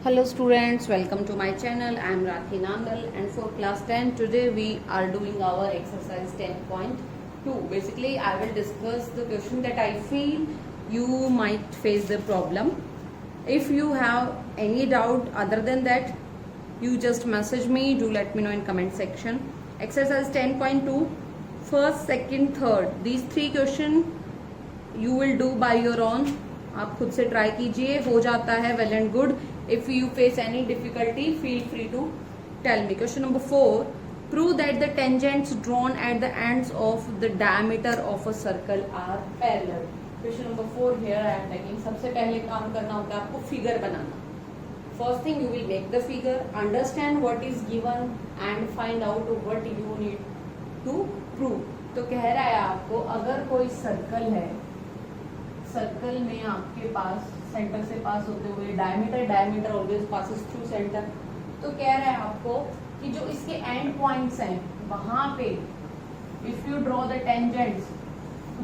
Hello students, welcome to my channel. I am Rathi Nangal and for class 10 today we are doing our exercise 10.2. Basically I will discuss the question that I feel you might face the problem. If you have any doubt other than that, you just message me, do let me know in comment section. Exercise 10.2, first, second, third, these three questions you will do by your own. आप खुद से try कीजिए, हो जाता है well and good. If you face any difficulty, feel free to tell me. Question number 4. Prove that the tangents drawn at the ends of the diameter of a circle are parallel. Question number 4 here I am taking. सबसे पहले काम करना होता है आपको figure banana. First thing you will make the figure, understand what is given and find out what you need to prove. तो कह रहा है आपको अगर कोई सर्कल है, सर्कल में आपके पास सेंटर से पास होते हुए diameter always passes through centre, तो कह रहा है आपको कि जो इसके एंड पॉइंट्स हैं वहां पे if you draw the tangents,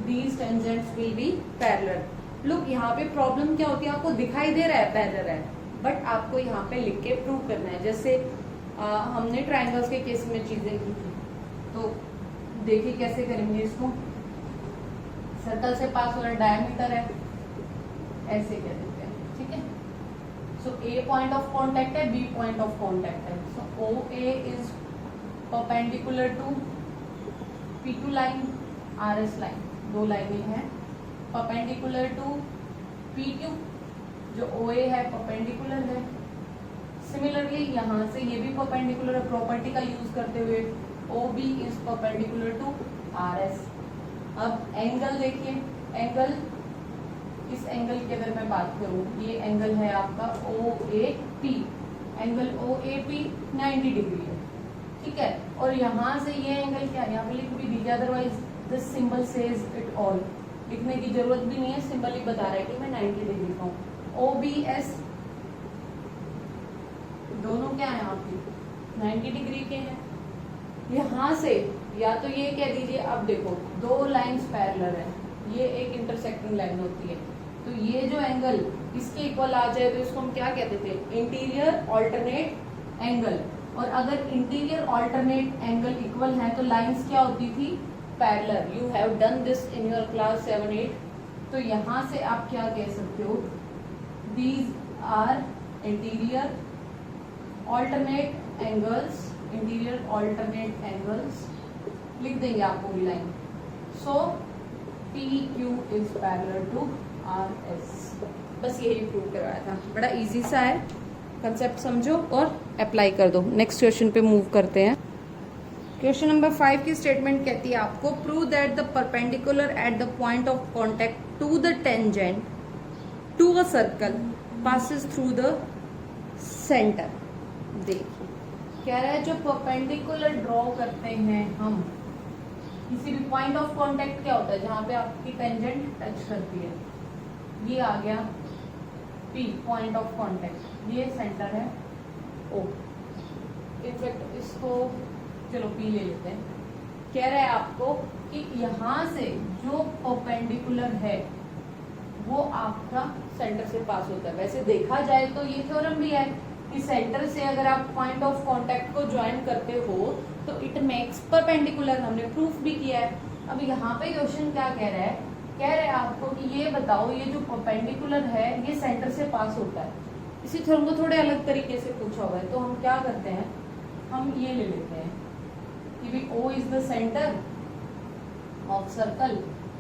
these tangents will be parallel. Look, यहाँ पे प्रॉब्लम क्या होती है, आपको दिखाई दे रहा है पैरेलल है, बट आपको यहाँ पे लिख के प्रूव करना है. जैसे हमने ट्रायंगल्स के केस में चीजें की थी, तो देखिए कैसे करेंगे इसको. सर्कल से पास हो रहा डायमीटर है, ऐसे कह देते हैं, ठीक है. So A point of contact है, बी पॉइंट ऑफ कांटेक्ट है. So O A is perpendicular to P T line, R S line, दो लाइनें हैं. परपेंडिकुलर टू पी टू, जो ओ ए है परपेंडिकुलर है. सिमिलरली यहाँ से ये भी परपेंडिकुलर है, प्रॉपर्टी का यूज करते हुए O B is perpendicular to R S. अब एंगल देखिए, एंगल, इस एंगल की अगर मैं बात करूं, ये एंगल है आपका O A P. Angle O A P 90 degree है, ठीक है. और यहाँ से ये एंगल क्या है, यहाँ पे लिख भी दीजिए, otherwise this symbol says it all. लिखने की जरूरत भी नहीं है, सिंबल ही बता रहा है कि मैं 90 डिग्री का हूँ. ओ बी एस दोनों क्या है आपकी 90 डिग्री के हैं. यहाँ से या तो ये कह दीजिए, अब देखो दो लाइंस पैरेलल है, ये एक इंटरसेक्टिंग लाइन होती है, तो ये जो एंगल इसके इक्वल आ जाए तो इसको हम क्या कहते थे, इंटीरियर ऑल्टरनेट एंगल. और अगर इंटीरियर ऑल्टरनेट एंगल इक्वल है तो लाइंस क्या होती थी, parallel. You have done this in your class 7-8. तो यहाँ से आप क्या कह सकते हो, these are interior alternate angles, interior alternate angles लिख देंगे आप पूरी line. So P Q is parallel to R S. बस यही प्रूव करवाया था, बड़ा इजी सा है, कंसेप्ट समझो और अप्लाई कर दो. नेक्स्ट क्वेश्चन पे मूव करते हैं. क्वेश्चन नंबर 5 की स्टेटमेंट कहती है आपको, prove that the perpendicular at the point of contact to the tangent to a circle passes through the centre. देखिए कह रहा है जो परपेंडिकुलर ड्रॉ करते हैं हम किसी भी पॉइंट ऑफ कांटेक्ट, क्या होता है जहां पे आपकी टेंजेंट टच करती है, ये आ गया P पॉइंट ऑफ कांटेक्ट, ये सेंटर है O. इनफैक्ट इसको चलो P ले लेते हैं. कह रहा है आपको कि यहां से जो परपेंडिकुलर है वो आपका सेंटर से पास होता है. वैसे देखा जाए तो ये थ्योरम भी है कि सेंटर से अगर आप पॉइंट ऑफ कांटेक्ट को ज्वाइन करते हो तो इट मेक्स परपेंडिकुलर, हमने प्रूफ भी किया है. अब यहाँ पे क्वेश्चन क्या कह रहा है, कह रहे हैं आपको कि ये बताओ ये जो परपेंडिकुलर है ये सेंटर से पास होता है. इसी थ्योरम को थोड़े अलग तरीके से पूछा हुआ है, तो हम क्या करते हैं, हम ये ले लेते हैं कि भी O is the centre of circle,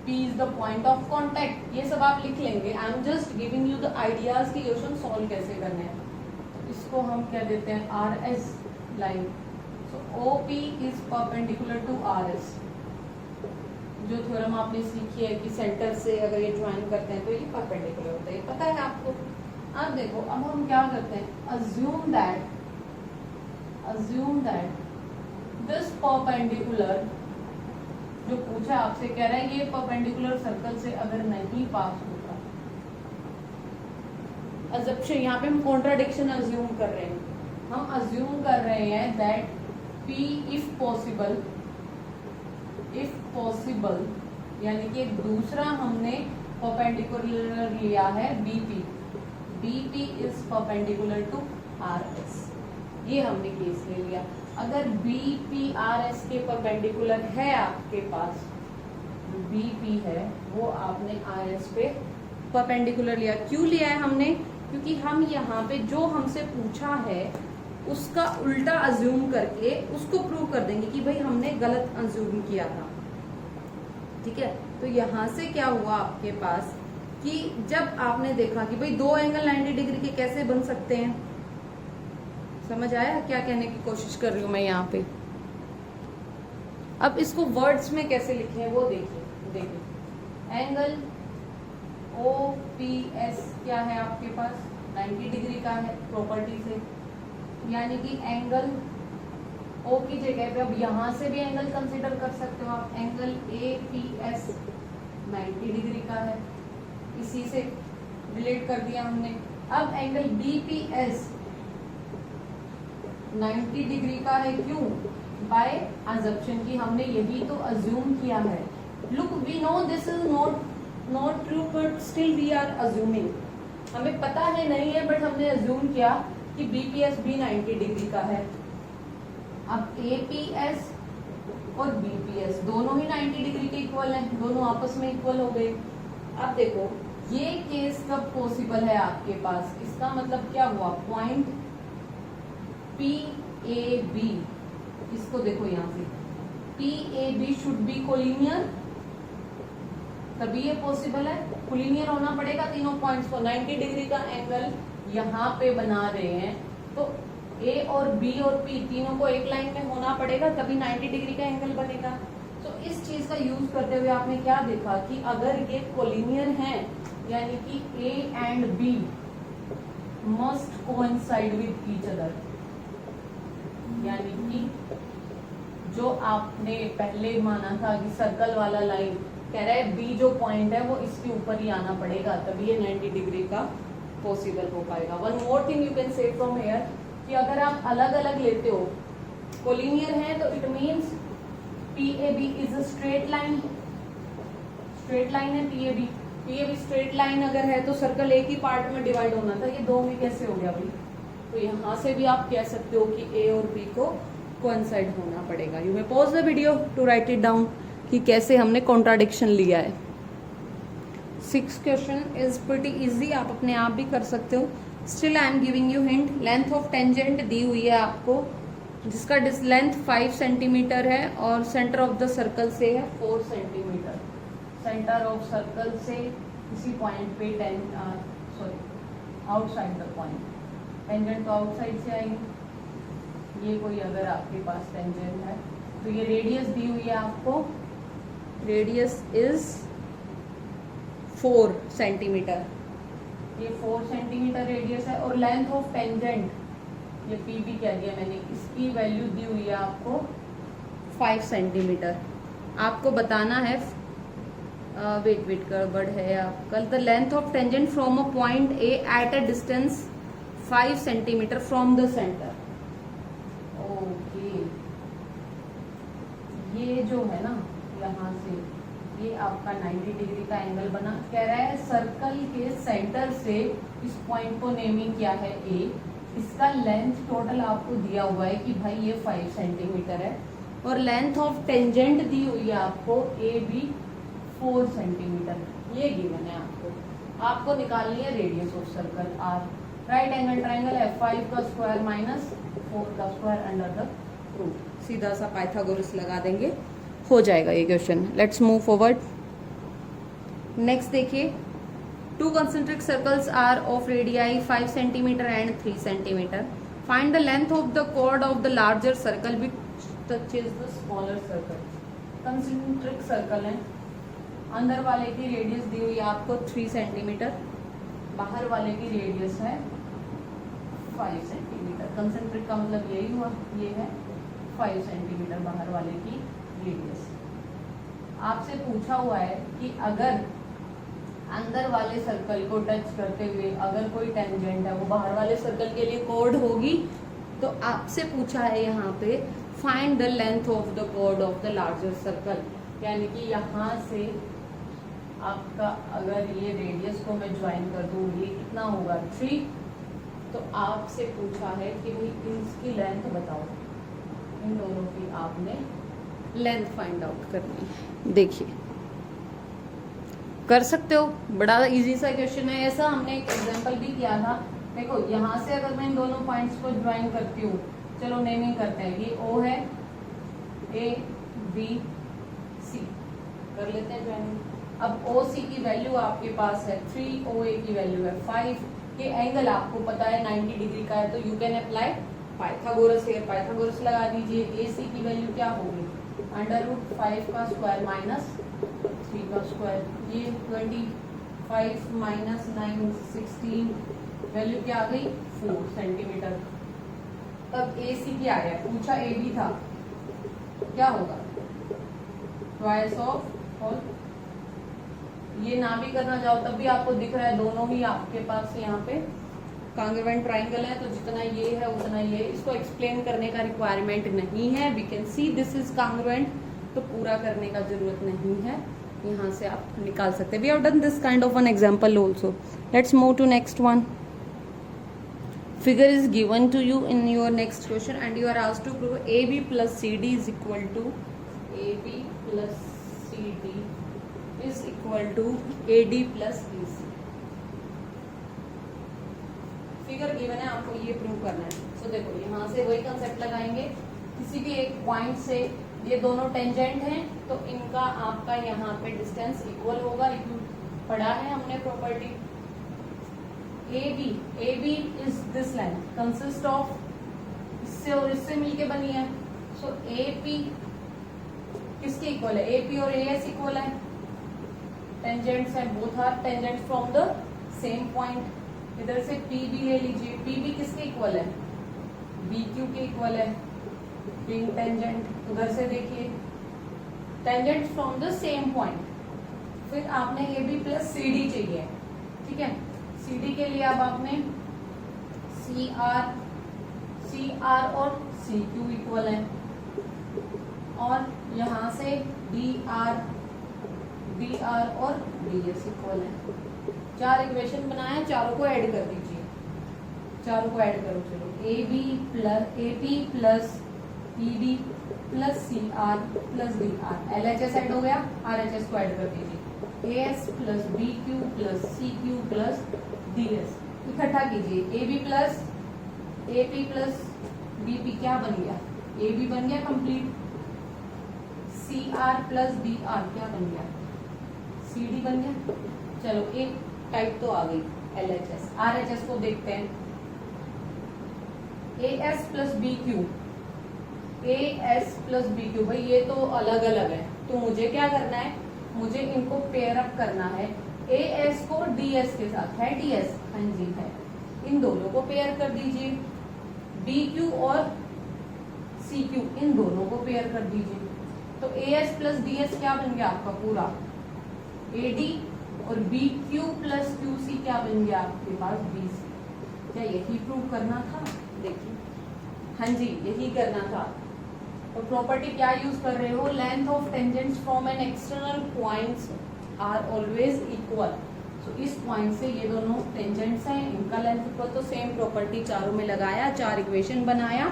P is the point of contact. ये सब आप लिख लेंगे. I am just giving you the ideas की क्वेश्चन सॉल्व कैसे करने हैं. तो इसको हम क्या देते हैं, R S line. So OP is perpendicular to R S. जो थ्योरम आपने सीखी है कि सेंटर से अगर ये ज्वाइन करते हैं तो ये परपेंडिकुलर होता है, पता है आपको. अब देखो, अब हम क्या करते हैं, अज्यूम दैट दिस परपेंडिकुलर जो पूछा आपसे, कह रहा है ये परपेंडिकुलर सर्कल से अगर नहीं पास होता. अजप्शन, यहाँ पे हम कॉन्ट्राडिक्शन अज्यूम कर रहे हैं. हम अज्यूम कर रहे हैं दैट P इफ पॉसिबल, यानी कि दूसरा हमने परपेंडिकुलर लिया है BP, BP is perpendicular to RS। ये हमने केस ले लिया। अगर BP RS के परपेंडिकुलर है आपके पास, BP है वो आपने RS पे परपेंडिकुलर लिया। क्यों लिया है हमने? क्योंकि हम यहाँ पे जो हमसे पूछा है उसका उल्टा अज्यूम करके उसको प्रूव कर देंगे कि भाई हमने गलत अज्यूम किया था। ठीक है, तो यहाँ से क्या हुआ आपके पास कि जब आपने देखा कि भाई दो एंगल 90 डिग्री के कैसे बन सकते हैं, समझ आया क्या कहने की कोशिश कर रही हूं मैं यहाँ पे? अब इसको वर्ड्स में कैसे लिखे हैं वो देखिए। एंगल OPS क्या है आपके पास? 90 डिग्री का है प्रॉपर्टी से, यानी कि एंगल O की जगह पे अब यहाँ से भी एंगल कंसीडर कर सकते हो आप। एंगल APS 90 डिग्री का है, इसी से रिलेट कर दिया हमने। अब एंगल BPS 90 डिग्री का है, क्यों? बाय अजम्पशन की हमने यही तो अज्यूम किया है। Look, we know this is not true but still we are assuming. हमें पता है नहीं है बट हमने अज्यूम किया कि BPS भी 90 डिग्री का है। अब APS और BPS दोनों ही 90 डिग्री के इक्वल हैं, दोनों आपस में इक्वल हो गए। अब देखो ये केस कब पॉसिबल है आपके पास? इसका मतलब क्या हुआ? पॉइंट PAB, इसको देखो यहाँ से, PAB शुड बी कोलिनियर, तभी ये पॉसिबल है। कोलिनियर होना पड़ेगा तीनों पॉइंट्स को। 90 डिग्री का एंगल यहाँ पे बना रहे हैं तो A और B और P तीनों को एक लाइन में होना पड़ेगा, तभी 90 डिग्री का एंगल बनेगा। तो इस चीज का यूज करते हुए आपने क्या देखा कि अगर ये कोलिनियर हैं, यानी कि A and B must coincide with each other, यानी कि जो आपने पहले माना था कि सर्कल वाला लाइन कह रहा है B जो पॉइंट है वो इसके ऊपर ही आना पड़ेगा, तभी ये 90 डिग्री का पॉसिबल हो पाएगा। One more thing you can say from here कि अगर आप अलग अलग लेते हो, कोलिनियर है तो it means PAB is a straight line. Straight line है PAB स्ट्रेट लाइन अगर है तो सर्कल एक ही पार्ट में डिवाइड होना था, ये दो में कैसे हो गया भाई? तो यहाँ से भी आप कह सकते हो कि A और B को कोइंसाइड होना पड़ेगा। You may pause the video to write it down कि कैसे हमने कॉन्ट्राडिक्शन लिया है। 6th question is pretty easy, आप अपने आप भी कर सकते हो। Still I am giving you hint. Length of tangent दी हुई है आपको, जिसका लेंथ 5 सेंटीमीटर है और सेंटर ऑफ द सर्कल से है 4 सेंटीमीटर। सेंटर ऑफ सर्कल से इसी पॉइंट पे आउटसाइड द पॉइंट, टेंजेंट तो आउटसाइड से आएगी। ये कोई अगर आपके पास टेंजेंट है तो ये रेडियस दी हुई है आपको, रेडियस इज 4 सेंटीमीटर, ये 4 सेंटीमीटर रेडियस है। और लेंथ ऑफ टेंजेंट, ये PB कह दिया मैंने, इसकी वैल्यू दी हुई है आपको 5 सेंटीमीटर। आपको बताना है वेट गड़बड़ है आपका। The length of tangent from a point A at a distance 5 centimetre from the centre. Okay, ये जो है ना यहाँ से ये आपका 90 डिग्री का एंगल बना। कह रहा है सर्कल के सेंटर से इस पॉइंट को नेमिंग किया है A, इसका लेंथ टोटल आपको दिया हुआ है कि भाई ये 5 सेंटीमीटर है, और लेंथ ऑफ टेंजेंट दी हुई है आपको AB 4 सेंटीमीटर, ये गिवन है आपको निकालनी है radius of circle R। Right angle triangle F5 का स्क्वायर माइनस 4 का स्क्वायर अंडर द रूट, सीधा सा पाइथागोरस लगा देंगे, हो जाएगा ये question. Let's move forward. Next देखिए, 2 concentric circles are of radii 5 centimeter and 3 centimeter. Find the length of the chord of the larger circle which touches the smaller circle. Concentric circle है, अंदर वाले की रेडियस दी हुई है आपको 3 centimetre, बाहर वाले की रेडियस है 5 सेंटीमीटर। कंसेंट्रिक का मतलब यही हुआ, ये है 5 सेंटीमीटर बाहर वाले की रेडियस। आपसे पूछा हुआ है कि अगर अंदर वाले सर्कल को टच करते हुए अगर कोई टेंजेंट है वो बाहर वाले सर्कल के लिए कोड होगी, तो आपसे पूछा है यहाँ पे find the length of the code of the larger circle, यानी कि यहाँ से आपका अगर ये रेडियस को मैं ज्वाइन कर दूँ, ये कितना होगा 3। तो आपसे पूछा है कि भाई इसकी लेंथ बताओ, इन दोनों की आपने लेंथ फाइंड आउट करनी है। देखिए कर सकते हो, बड़ा इजी सा क्वेश्चन है। ऐसा हमने एक एग्जांपल भी किया था। देखो यहाँ से अगर मैं इन दोनों पॉइंट्स को ज्वाइन करती हूँ, चलो नेमिंग करते हैं, ये O है, A B C कर लेते हैं ज्वाइनिंग। अब OC की वैल्यू आपके पास है 3, OA की वैल्यू है 5। ये एंगल आपको पता है 90 डिग्री का है, तो you can apply Pythagoras here. Pythagoras लगा दीजिए। AC की वैल्यू क्या होगी, √5 का स्क्वायर माइनस 3 का स्क्वायर। ये 25 माइनस 9 16, वैल्यू क्या आ गई 4 सेंटीमीटर। तब AC क्या आया, पूछा AB था, क्या होगा ट्वाइस ऑफ ऑल। ये ना भी करना चाहो तब भी आपको दिख रहा है दोनों ही आपके पास यहाँ पे कांग्रुएंट ट्राइंगल है, तो जितना ये है उतना ये। इसको एक्सप्लेन करने का रिक्वायरमेंट नहीं है। We can see this is congruent, तो पूरा करने का जरूरत नहीं है, यहाँ से आप निकाल सकते हैं। We have done this kind of an example also. Let's move to next one. Figure is given to you in your next question and you are asked to prove AB plus CD is equal to AB plus CD is equal to AD plus BC। Figure given है, आपको ये prove करना है। सो देखो यहाँ से वही concept लगाएंगे, किसी भी एक पॉइंट से ये दोनों टेंजेंट हैं, तो इनका आपका यहाँ पे डिस्टेंस इक्वल होगा। पढ़ा है हमने property. AB is this line consist of, इससे और इससे मिलके बनी है। सो AP किसके इक्वल है, AP और AS इक्वल है, टेंजेंट्स हैं, both are tangents from the same point. इधर से PB ले लीजिए, PB किसके इक्वल है, BQ के इक्वल है, बिंग टेंजेंट। उधर से देखिए tangents from the same point. फिर आपने AB प्लस CD चाहिए, ठीक है। CD के लिए अब आपने CR और CQ इक्वल है, और यहाँ से DR और DS इक्वल है। 4 इक्वेशन बनाए, चारों को ऐड कर दीजिए, चारों को ऐड करो। चलो AP plus ED plus CR plus DR, LHS add हो गया, RHS को ऐड कर दीजिए। AS plus BQ plus CQ plus DS इकट्ठा कीजिए। AB plus AP plus BP क्या बन गया, AB बन गया कंप्लीट। CR प्लस DR क्या बन गया, CD बन गया। चलो एक टाइप तो आ गई LHS। RHS को देखते हैं। AS प्लस BQ, भाई ये तो अलग अलग है, तो मुझे क्या करना है, मुझे इनको पेयर अप करना है। AS को DS के साथ, है DS, हाँ जी है, इन दोनों को पेयर कर दीजिए। BQ और CQ इन दोनों को पेयर कर दीजिए। तो AS प्लस DS क्या बन गया आपका पूरा AD, और BQ प्लस QC क्या बन गया आपके पास BC। क्या यही प्रूव करना था, देखिए हाँ जी यही करना था। तो प्रॉपर्टी क्या यूज कर रहे हो, length of tangents from an external points are always equal. तो इस पॉइंट से ये दोनों टेंजेंट्स हैं, इनका लेंथ इक्वल, तो सेम प्रॉपर्टी चारों में लगाया, 4 इक्वेशन बनाया,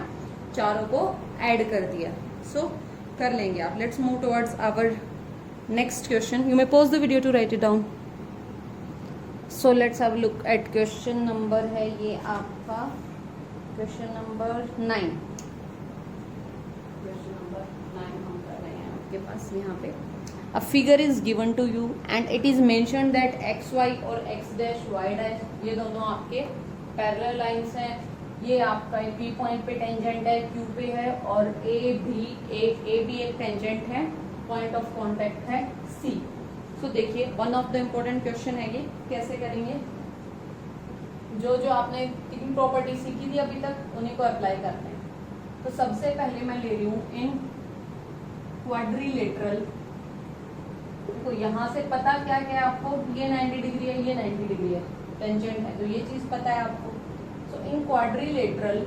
चारों को ऐड कर दिया। सो कर लेंगे आप। Let's move towards our next question. You may pause the video to write it down. So let's have look at question number है ये आपका क्वेश्चन नंबर 9। हम कर रहे हैं आपके पास यहाँ पे। A figure is given to you and it is mentioned that xy और x dash y dash ये दोनों आपके पैरेलल लाइंस हैं। ये आपका P पॉइंट पे टेंजेंट है, Q पे है, और A भी एक टेंजेंट है, पॉइंट ऑफ कांटेक्ट है C। सो देखिए one of the important question है ये। कैसे करेंगे, जो जो आपने कितनी प्रॉपर्टी सीखी थी अभी तक उन्हीं को अप्लाई करते हैं। तो सबसे पहले मैं ले रही हूँ इन क्वाड्रिलेटरल। तो यहाँ से पता क्या क्या है आपको, ये 90 डिग्री है, ये 90 डिग्री है, टेंजेंट है, तो ये चीज पता है आपको। So in quadrilateral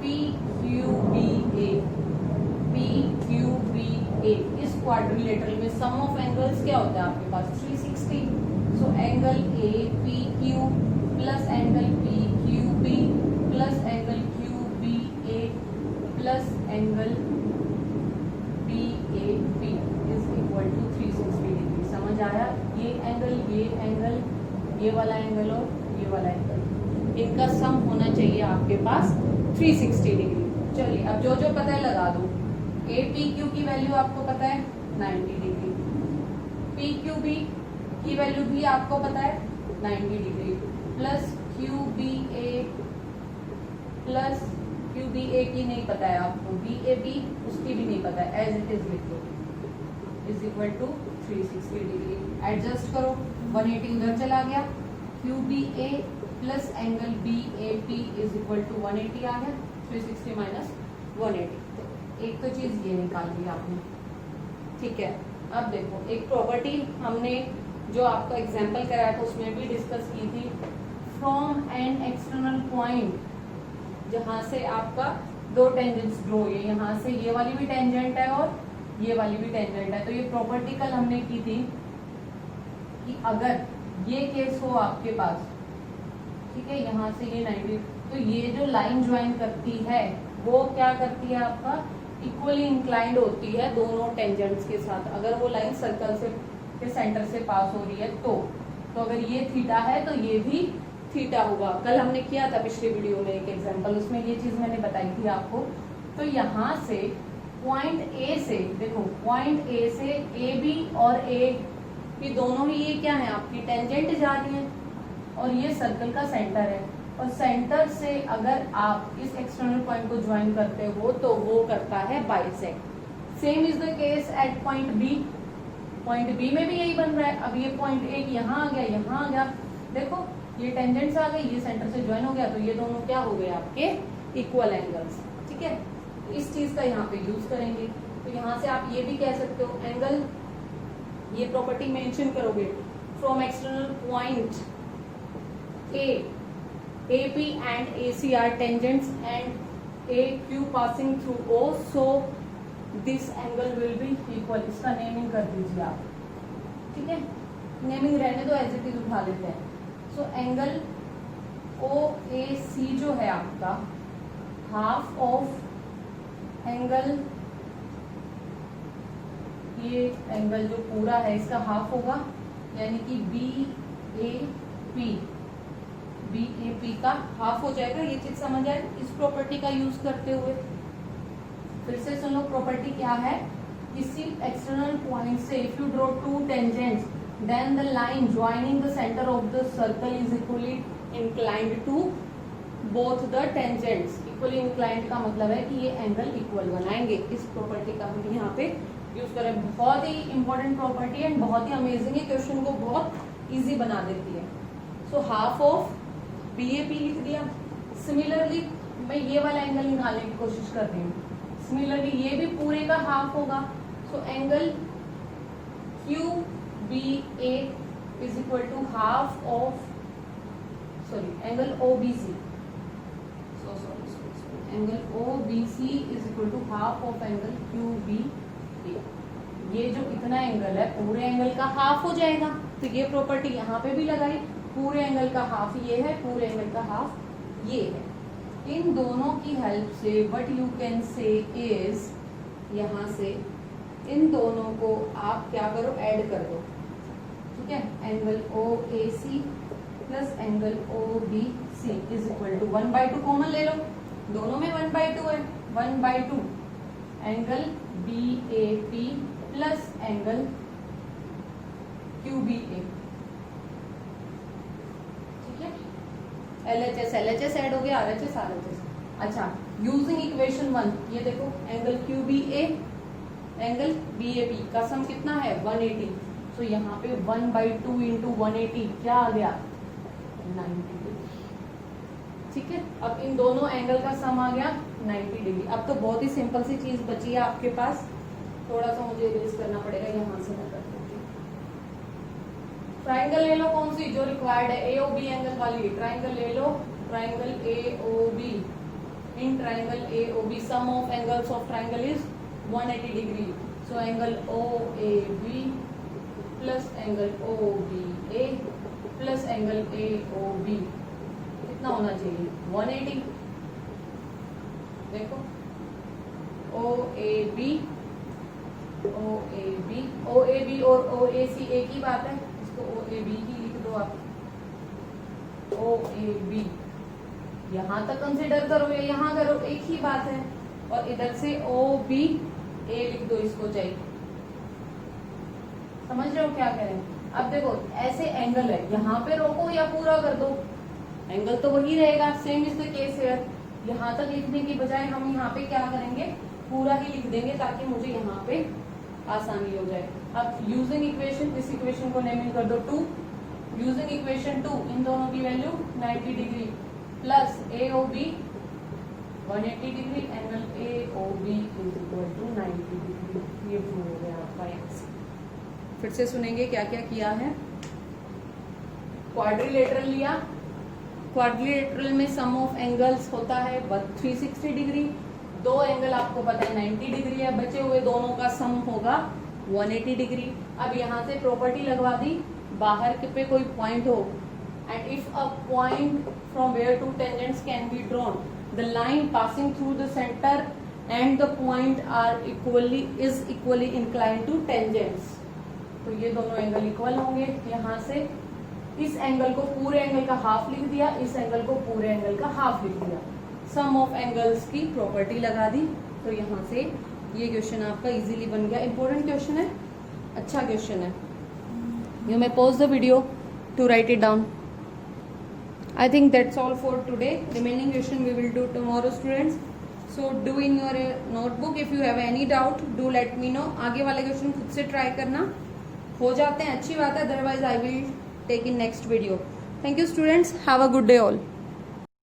PQBA, Q B A. इस क्वाड्रिलेटरल में सम ऑफ एंगल्स क्या होता है आपके पास 360। So angle A P Q plus angle P Q B plus angle Q B A plus angle B A B is equal to 360 degree. समझ आया? ये एंगल, ये वाला एंगल और ये वाला एंगल, इनका सम होना चाहिए आपके पास 360 डिग्री। चलिए अब जो जो पता है लगा दो। ए पी क्यू की वैल्यू आपको पता है 90 डिग्री, पी क्यू बी की वैल्यू भी आपको पता है 90 degree, plus Q B A plus Q B ए की नहीं पता है आपको, बी ए बी उसकी भी नहीं पता है, एज इट इज लिख दो, is equal to 360 degree. Adjust करो, 180 उधर चला गया, Q B A plus angle B A P is equal to 180 आ गया, 360 माइनस 180। तो एक तो चीज ये निकाल ली आपने, ठीक है। अब देखो एक प्रॉपर्टी हमने जो आपको एग्जाम्पल कराया था उसमें भी डिस्कस की थी, फ्रॉम एन एक्सटर्नल पॉइंट, जहां से आपका दो टेंजेंट्स ड्रॉ हुए, यहाँ से ये वाली भी टेंजेंट है और ये वाली भी टेंजेंट है। तो ये प्रॉपर्टी कल हमने की थी कि अगर ये केस हो आपके पास, ठीक है, यहाँ से ये 90, तो ये जो लाइन ज्वाइन करती है वो क्या करती है आपका इक्वली इंक्लाइंड होती है दोनों टेंजेंट्स के साथ। अगर वो लाइन सर्कल से के सेंटर से पास हो रही है तो अगर ये थीटा है तो ये भी थीटा होगा। कल हमने किया था पिछले वीडियो में एक एग्जांपल, उसमें ये चीज मैंने बताई थी आपको। तो यहाँ से पॉइंट ए से देखो, पॉइंट ए से ए बी और ए की दोनों ही ये क्या है आपकी टेंजेंट जा रही है और ये सर्कल का सेंटर है, और सेंटर से अगर आप इस एक्सटर्नल पॉइंट को ज्वाइन करते हो तो वो करता है bisect. Same is the case at point B, point B में भी यही बन रहा है। अब ये पॉइंट ए यहाँ आ गया, यहाँ आ गया, देखो ये टेंजेंट्स आ गई, ये सेंटर से ज्वाइन हो गया, तो ये दोनों क्या हो गए आपके इक्वल एंगल्स, ठीक है। इस चीज का यहाँ पे यूज करेंगे। तो यहाँ से आप ये भी कह सकते हो एंगल, ये प्रॉपर्टी मेंशन करोगे, from external point AP and AC are tangents and AQ passing through O, so this angle will be equal। इसका नेमिंग कर दीजिए आप, ठीक है, नेमिंग रहने दो, एज इट इज उठा लेते हैं। सो एंगल OAC जो है आपका हाफ ऑफ एंगल, ये एंगल जो पूरा है इसका हाफ होगा, यानी कि BAP का हाफ हो जाएगा। ये चीज समझ आए इस प्रॉपर्टी का यूज करते हुए। फिर से सुन लो प्रॉपर्टी क्या है, किसी एक्सटर्नल पॉइंट से if you draw two tangents then the line joining the centre of the circle is equally inclined to both the tangents. Equally inclined का मतलब है कि ये एंगल इक्वल बनाएंगे। इस प्रॉपर्टी का हम यहाँ पे यूज करें, बहुत ही इंपॉर्टेंट प्रॉपर्टी है, बहुत ही अमेजिंग है, क्वेश्चन को बहुत इजी बना देती है। सो हाफ ऑफ BAP लिख दिया। सिमिलरली मैं ये वाला एंगल निकालने की कोशिश कर रही हूँ, सिमिलरली ये भी पूरे का हाफ होगा। So angle QBA is equal to half of, sorry angle OBC, angle OBC is equal to half of angle QBA। ये जो इतना एंगल है पूरे एंगल का हाफ हो जाएगा। तो ये प्रॉपर्टी यहाँ पे भी लगाई, पूरे एंगल का हाफ ये है, पूरे एंगल का हाफ ये है। इन दोनों की हेल्प से what you can say is, यहाँ से इन दोनों को आप क्या करो, ऐड कर दो, ठीक है। Angle OAC plus angle OBC is equal to 1/2 common ले लो, दोनों में 1/2 है, 1/2 angle BAP plus angle QBA, LHS add हो गया, RHS। अच्छा, यूजिंग इक्वेशन 1, ये देखो एंगल QBA एंगल BAP का सम कितना है 180। तो यहाँ पे 1/2 इंटू 180 क्या आ गया 90 डिग्री, ठीक है। अब इन दोनों एंगल का सम आ गया 90 डिग्री। अब तो बहुत ही सिंपल सी चीज बची है आपके पास, थोड़ा सा मुझे इरेज करना पड़ेगा, यहाँ से मैं कर दूंगी। ट्राइंगल ले लो, कौन सी जो रिक्वायर्ड है, AOB एंगल वाली ट्राइंगल ले लो, triangle AOB। In triangle AOB sum of angles of triangle is 180 degree. So angle O A B plus angle O B A plus angle A O B कितना होना चाहिए 180। देखो ओ A B और ओ ए सी एक ही बात है, इसको ओ ए बी ही लिख दो आप। ओ ए बी यहां तक कंसिडर करो या यहां करो एक ही बात है, और इधर से ओ बी ए लिख दो इसको चाहिए। समझ रहे हो क्या कह रहे हैं? अब देखो ऐसे एंगल है, यहाँ पे रोको या पूरा कर दो, एंगल तो वही रहेगा। Same is the case here, यहाँ तक लिखने की बजाय हम यहाँ पे क्या करेंगे, पूरा ही लिख देंगे ताकि मुझे यहाँ पे आसानी हो जाए। अब यूजिंग इक्वेशन, इस इक्वेशन को नेमिंग कर दो 2। यूजिंग इक्वेशन 2, इन दोनों की value 90 degree plus A O B 180 degree, angle A O B is equal to 90 degree. ये प्रूव हो गया आपका एक्स। फिर से सुनेंगे क्या क्या किया है। क्वाड्रिलेटरल लिया, क्वाड्रिलेटरल में सम ऑफ एंगल्स होता है 360 डिग्री। दो एंगल आपको पता है 90 डिग्री है, बचे हुए दोनों का सम होगा 180 डिग्री। अब यहाँ से प्रॉपर्टी लगवा दी, बाहर पे कोई पॉइंट हो and if a point from where two tangents can be drawn, the line passing through the centre and the point are equally inclined to tangents. तो ये दोनों एंगल इक्वल होंगे। यहाँ से इस एंगल को पूरे एंगल का हाफ लिख दिया, इस एंगल को पूरे एंगल का हाफ लिख दिया, सम ऑफ एंगल्स की प्रॉपर्टी लगा दी। तो यहाँ से ये क्वेश्चन आपका इजीली बन गया। इंपॉर्टेंट क्वेश्चन है, अच्छा क्वेश्चन है। You may pause the video to write it down. I think that's all for today. Remaining question we will do tomorrow students. So do in your notebook, if you have any doubt do let me know. आगे वाले question खुद से try करना, हो जाते हैं अच्छी बात है, otherwise I will take in next video. Thank you students, have a good day all.